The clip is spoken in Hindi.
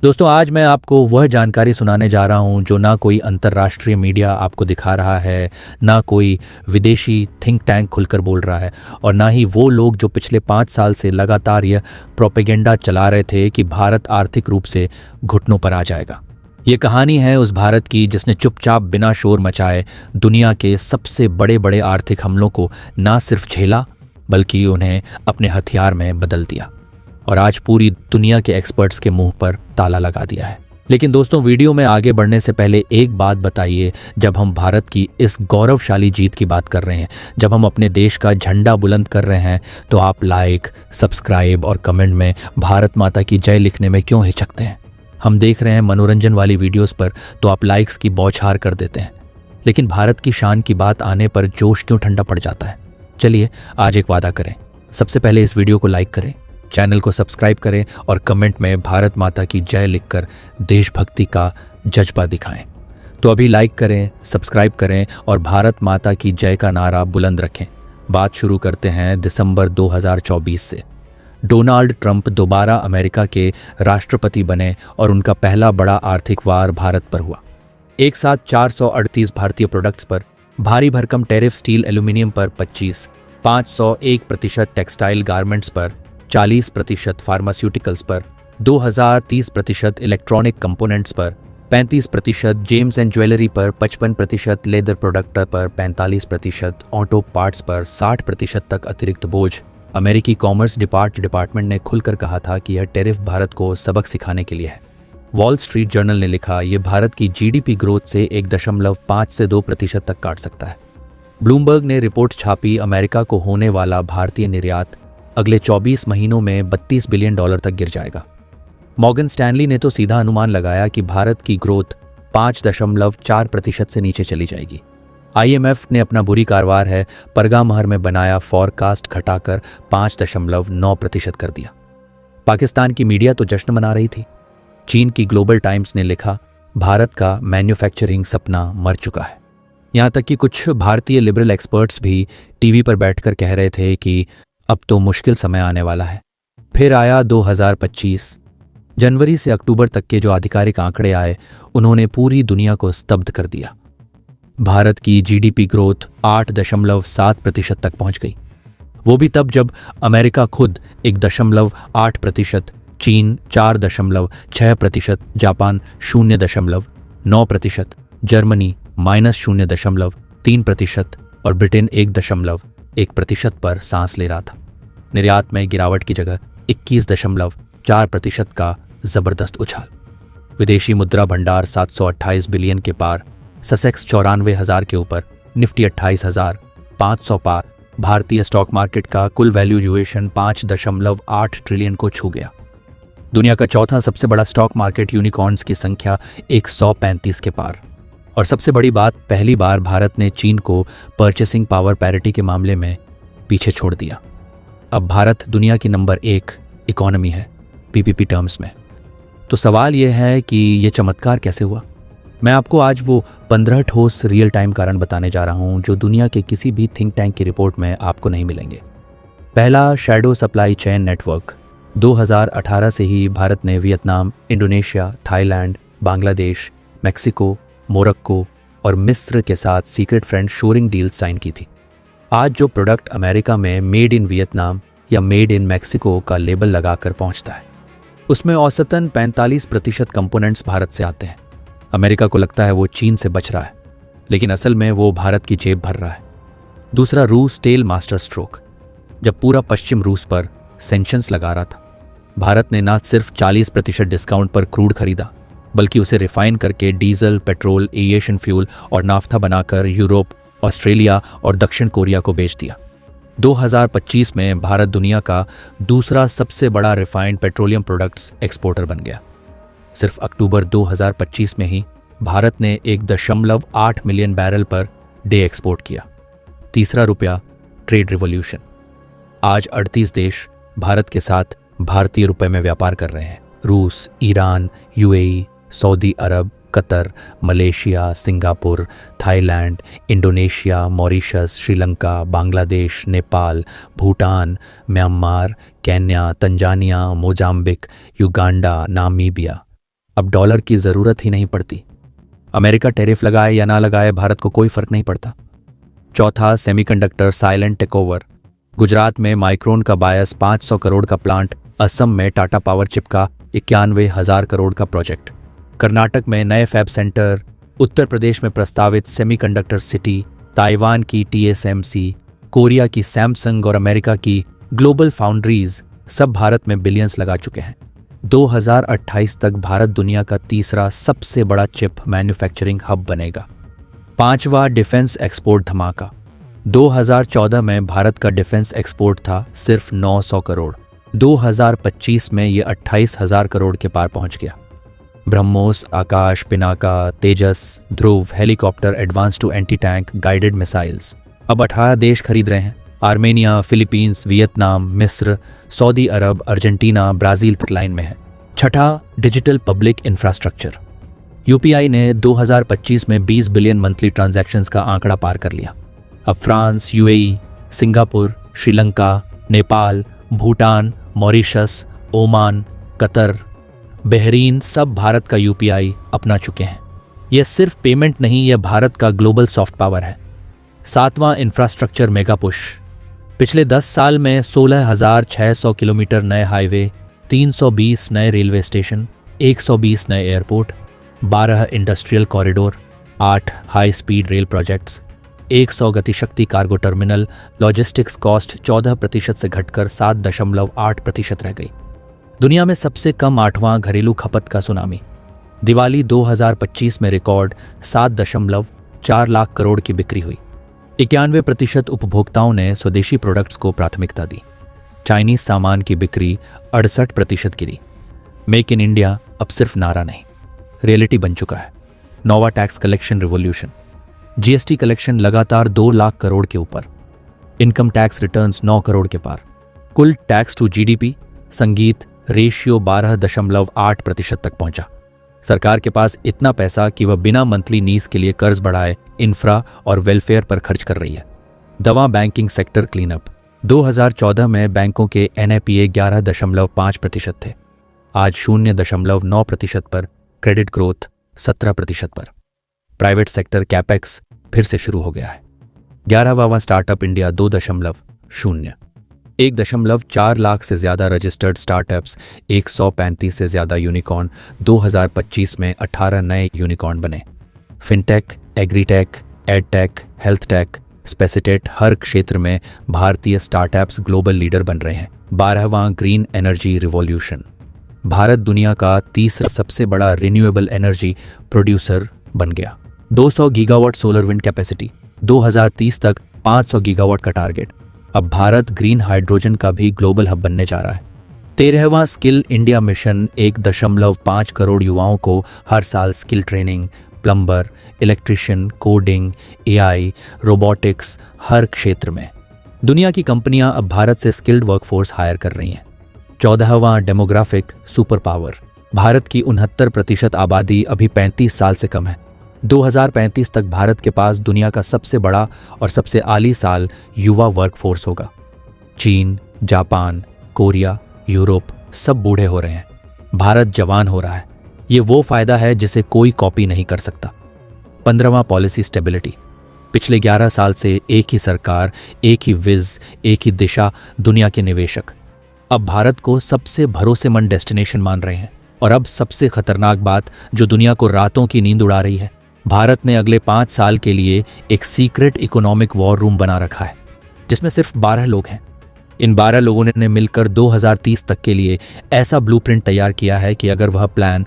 दोस्तों, आज मैं आपको वह जानकारी सुनाने जा रहा हूं जो ना कोई अंतर्राष्ट्रीय मीडिया आपको दिखा रहा है, ना कोई विदेशी थिंक टैंक खुलकर बोल रहा है और ना ही वो लोग जो पिछले 5 साल से लगातार यह प्रोपेगेंडा चला रहे थे कि भारत आर्थिक रूप से घुटनों पर आ जाएगा। ये कहानी है उस भारत की जिसने चुपचाप बिना शोर मचाए दुनिया के सबसे बड़े बड़े आर्थिक हमलों को ना सिर्फ झेला बल्कि उन्हें अपने हथियार में बदल दिया और आज पूरी दुनिया के एक्सपर्ट्स के मुंह पर ताला लगा दिया है। लेकिन दोस्तों, वीडियो में आगे बढ़ने से पहले एक बात बताइए, जब हम भारत की इस गौरवशाली जीत की बात कर रहे हैं, जब हम अपने देश का झंडा बुलंद कर रहे हैं, तो आप लाइक, सब्सक्राइब और कमेंट में भारत माता की जय लिखने में क्यों हिचकते हैं? हम देख रहे हैं मनोरंजन वाली वीडियोस पर तो आप लाइक्स की बौछार कर देते हैं, लेकिन भारत की शान की बात आने पर जोश क्यों ठंडा पड़ जाता है? चलिए आज एक वादा करें, सबसे पहले इस वीडियो को लाइक करें, चैनल को सब्सक्राइब करें और कमेंट में भारत माता की जय लिखकर देशभक्ति का जज्बा दिखाएं। तो अभी लाइक करें, सब्सक्राइब करें और भारत माता की जय का नारा बुलंद रखें। बात शुरू करते हैं दिसंबर 2024 से। डोनाल्ड ट्रंप दोबारा अमेरिका के राष्ट्रपति बने और उनका पहला बड़ा आर्थिक वार भारत पर हुआ। एक साथ 438 भारतीय प्रोडक्ट्स पर भारी भरकम टैरिफ, स्टील एल्यूमिनियम पर 25, 501% टेक्सटाइल गारमेंट्स पर, 40% फार्मास्यूटिकल्स पर, 2030% इलेक्ट्रॉनिक कंपोनेंट्स पर, 35% जेम्स एंड ज्वेलरी पर, 55% लेदर प्रोडक्ट पर, 45% ऑटो पार्ट्स पर, 60% तक अतिरिक्त बोझ। अमेरिकी कॉमर्स डिपार्टमेंट ने खुलकर कहा था कि यह टैरिफ भारत को सबक सिखाने के लिए है। वॉल स्ट्रीट जर्नल ने लिखा, यह भारत की जीडीपी ग्रोथ से 1.5 से 2% तक काट सकता है। ब्लूमबर्ग ने रिपोर्ट छापी, अमेरिका को होने वाला भारतीय निर्यात अगले 24 महीनों में $32 बिलियन तक गिर जाएगा। मॉर्गन स्टैनली ने तो सीधा अनुमान लगाया कि भारत की ग्रोथ 5.4% से नीचे चली जाएगी। IMF ने अपना बुरी कारवार है परगामहर में बनाया फॉरकास्ट घटाकर 5.9% कर दिया। पाकिस्तान की मीडिया तो जश्न मना रही थी। चीन की ग्लोबल टाइम्स ने लिखा, भारत का मैन्युफैक्चरिंग सपना मर चुका है। यहाँ तक कि कुछ भारतीय लिबरल एक्सपर्ट्स भी टीवी पर बैठकर कह रहे थे कि अब तो मुश्किल समय आने वाला है। फिर आया 2025। जनवरी से अक्टूबर तक के जो आधिकारिक आंकड़े आए उन्होंने पूरी दुनिया को स्तब्ध कर दिया। भारत की जीडीपी ग्रोथ 8.7% तक पहुंच गई, वो भी तब जब अमेरिका खुद 1.8%, चीन 4.6%, जापान 0.9%, जर्मनी -0.3% और ब्रिटेन 1.1% पर सांस ले रहा था। निर्यात में गिरावट की जगह 21.4% का जबरदस्त उछाल। विदेशी मुद्रा भंडार 728 बिलियन के पार, ससेक्स 94,000 के ऊपर, निफ्टी 28,500 पार। भारतीय स्टॉक मार्केट का कुल वैल्यूएशन 5.8 ट्रिलियन को छू गया। दुनिया का चौथा सबसे बड़ा स्टॉक मार्केट यूनिकॉर्न्स की संख्या 135 के पार। और सबसे बड़ी बात, पहली बार भारत ने चीन को परचेसिंग पावर पैरिटी के मामले में पीछे छोड़ दिया। अब भारत दुनिया की नंबर 1 इकोनॉमी है पीपीपी टर्म्स में। तो सवाल यह है कि यह चमत्कार कैसे हुआ? मैं आपको आज वो 15 ठोस रियल टाइम कारण बताने जा रहा हूं जो दुनिया के किसी भी थिंक टैंक की रिपोर्ट में आपको नहीं मिलेंगे। पहला, शैडो सप्लाई चेन नेटवर्क। 2018 से ही भारत ने Vietnam, Indonesia, Thailand, Bangladesh, Mexico, Morocco और मिस्र के साथ secret friend shoring deal sign की थी। आज जो प्रोडक्ट अमेरिका में मेड इन वियतनाम या मेड इन मेक्सिको का लेबल लगाकर पहुंचता है, उसमें औसतन 45% कंपोनेंट्स भारत से आते हैं। अमेरिका को लगता है वो चीन से बच रहा है, लेकिन असल में वो भारत की जेब भर रहा है। दूसरा, रूस टेल मास्टर स्ट्रोक। जब पूरा पश्चिम रूस पर सैंक्शंस लगा रहा था, भारत ने ना सिर्फ 40% डिस्काउंट पर क्रूड खरीदा, बल्कि उसे रिफाइन करके डीजल, पेट्रोल, एविएशन फ्यूल और नाफ्ता बनाकर यूरोप, ऑस्ट्रेलिया और दक्षिण कोरिया को बेच दिया। 2025 में भारत दुनिया का दूसरा सबसे बड़ा रिफाइंड पेट्रोलियम प्रोडक्ट्स एक्सपोर्टर बन गया। सिर्फ अक्टूबर 2025 में ही भारत ने 1.8 million barrel per day export किया। तीसरा, रुपया ट्रेड रिवॉल्यूशन। आज 38 देश भारत के साथ भारतीय रुपए में व्यापार कर रहे हैं। रूस, Iran, UAE, Saudi Arab, Qatar, Malaysia, Singapore, Thailand, Indonesia, Mauritius, Sri Lanka, Bangladesh, Nepal, Bhutan, Myanmar, Kenya, Tanzania, Mozambique, Uganda, Namibia. अब डॉलर की ज़रूरत ही नहीं पड़ती। अमेरिका टैरिफ लगाए या ना लगाए, भारत को कोई फर्क नहीं पड़ता। चौथा, सेमीकंडक्टर साइलेंट टेकओवर। गुजरात में माइक्रोन का बायस 500 करोड़ का प्लांट, असम में टाटा पावर चिप का 91,000 करोड़ का प्रोजेक्ट, कर्नाटक में नए फैब सेंटर, उत्तर प्रदेश में प्रस्तावित सेमीकंडक्टर सिटी, ताइवान की TSMC, कोरिया की सैमसंग और अमेरिका की ग्लोबल फाउंड्रीज सब भारत में बिलियंस लगा चुके हैं। 2028 तक भारत दुनिया का तीसरा सबसे बड़ा चिप मैन्युफैक्चरिंग हब बनेगा। पांचवा, डिफेंस एक्सपोर्ट धमाका। 2014 में भारत का डिफेंस एक्सपोर्ट था सिर्फ 900 करोड़। 2025 में ये 28,000 करोड़ के पार पहुंच गया। BrahMos, Akash, Pinaka, Tejas, Dhruv helicopter, advance two anti tank guided missiles अब 18 देश खरीद रहे हैं। आर्मेनिया, फिलीपींस, वियतनाम, मिस्र, सऊदी अरब, अर्जेंटीना, ब्राज़ील तक लाइन में है। छठा, डिजिटल पब्लिक इंफ्रास्ट्रक्चर। UPI ने 2025 में 20 बिलियन मंथली ट्रांजैक्शंस का आंकड़ा पार कर लिया। अब France, UAE, Singapore, Sri Lanka, Nepal, Bhutan, Mauritius, Oman, Qatar, Bahrain सब भारत का UPI अपना चुके हैं। यह सिर्फ पेमेंट नहीं, यह भारत का ग्लोबल सॉफ्ट पावर है। सातवां, इंफ्रास्ट्रक्चर मेगा पुश। पिछले 10 साल में 16,600 किलोमीटर नए हाईवे, 320 नए रेलवे स्टेशन, 120 नए airport, 12 industrial corridor, 8 high speed rail projects, 100 Gati Shakti cargo terminal. Logistics cost 14% से घटकर 7.8% रह गई। दुनिया में सबसे कम 8वां घरेलू खपत का सुनामी। दिवाली 2025 में रिकॉर्ड 7.4 लाख करोड़ की बिक्री हुई। 91% उपभोक्ताओं ने स्वदेशी प्रोडक्ट्स को प्राथमिकता दी। चाइनीज सामान की बिक्री 68% गिरी। मेक इन इंडिया अब सिर्फ नारा नहीं, रियलिटी बन चुका है। नोवा tax collection revolution. GST collection लगातार 2 लाख करोड़ के ऊपर। इनकम टैक्स रिटर्न्स 9 करोड़ के पार। कुल टैक्स टू GDP संगीत रेशियो 12.8% तक पहुंचा। सरकार के पास इतना पैसा कि वह बिना मंथली नीड्स के लिए कर्ज बढ़ाए इंफ्रा और वेलफेयर पर खर्च कर रही है। दवा बैंकिंग सेक्टर क्लीन अप। 2014 में बैंकों के NAPA 11.5% थे, आज 0.9% पर। क्रेडिट ग्रोथ 17% पर। प्राइवेट सेक्टर कैपेक्स फिर से शुरू हो गया है। 11वां स्टार्टअप इंडिया 2.0। 1.4 लाख से ज़्यादा रजिस्टर्ड स्टार्टअप्स, 135 से ज़्यादा यूनिकॉर्न। 2025 में 18 नए यूनिकॉर्न बने। Fintech, agritech, edtech, health tech, spacetech हर क्षेत्र में भारतीय स्टार्टअप्स ग्लोबल लीडर बन रहे हैं। 12वां ग्रीन एनर्जी रिवॉल्यूशन। भारत दुनिया का तीसरा सबसे बड़ा रिन्यूएबल एनर्जी प्रोड्यूसर बन गया। 200 गीगावाट सोलर विंड कैपेसिटी। 2030 तक 500 गीगावाट का टारगेट। अब भारत ग्रीन हाइड्रोजन का भी ग्लोबल हब बनने जा रहा है। 13वां स्किल इंडिया मिशन। 1.5 करोड़ युवाओं को हर साल skill training, plumber, electrician, coding, AI, robotics हर क्षेत्र में। दुनिया की कंपनियां अब भारत से स्किल्ड वर्कफोर्स हायर कर रही हैं। 14वां डेमोग्राफिक सुपर पावर। भारत की 69% आबादी अभी 35 साल से कम है। 2035 तक भारत के पास दुनिया का सबसे बड़ा और सबसे आली साल युवा वर्कफोर्स होगा। चीन, जापान, कोरिया, यूरोप सब बूढ़े हो रहे हैं, भारत जवान हो रहा है। ये वो फायदा है जिसे कोई कॉपी नहीं कर सकता। 15वां पॉलिसी स्टेबिलिटी। पिछले 11 साल से एक ही सरकार, एक ही विज, एक ही दिशा, दुनिया के निवेशक अब भारत को सबसे भरोसेमंद डेस्टिनेशन मान रहे हैं। और अब सबसे खतरनाक बात जो दुनिया को रातों की नींद उड़ा रही है, भारत ने अगले 5 साल के लिए एक सीक्रेट इकोनॉमिक वॉर रूम बना रखा है जिसमें सिर्फ 12 लोग हैं। इन 12 लोगों ने मिलकर 2030 तक के लिए ऐसा ब्लूप्रिंट तैयार किया है कि अगर वह प्लान